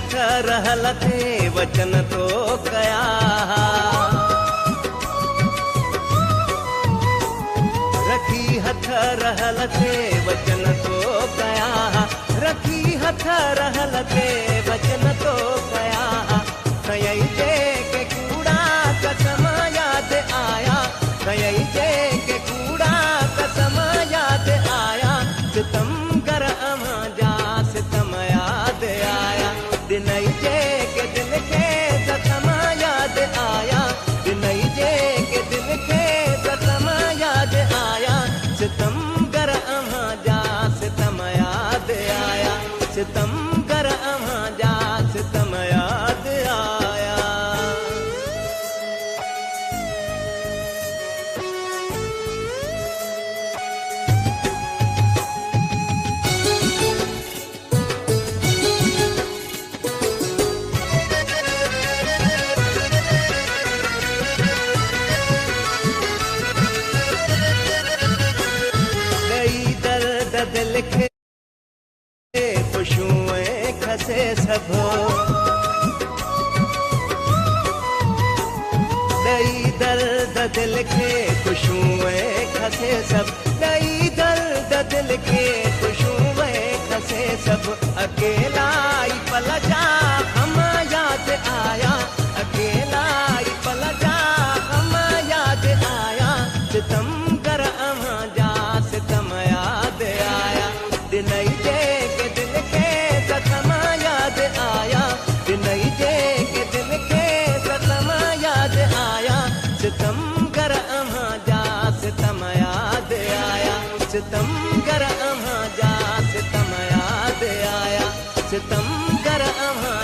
हथ रहल थे वचन तो कया, रखी हथ रहल थे वचन तो कया, रखी हथ रहल थे वचन तो कया। कई जे के कूड़ा कसम याद आया, कई जे के कूड़ा कसम याद आया, सितम कर अमा जा सितम याद आया। दिन जे के दिल के जख्म याद आया, दिन जे के दिल के जख्म याद आया, सितम कर अमा जा सितम याद आया, सितम कर अमा जा सितम याद आया। दिल के खुशुएं खसे सब, दई दर्द दिल के खुशुएं खसे सब, दई दर्द दिल के खुशुएं खसे सब। अकेला ही पल जा हम याद आया, अकेला ही पल जा हम याद आया, सितम कर अमा जा सितम याद आया। दिन जे के दिल के जख्म याद आया, दिन जे के दिल के जख्म याद आया, सितम कर अमा जा सितम याद आया, सितम कर अमा जा सितम याद आया, सितम कर अमा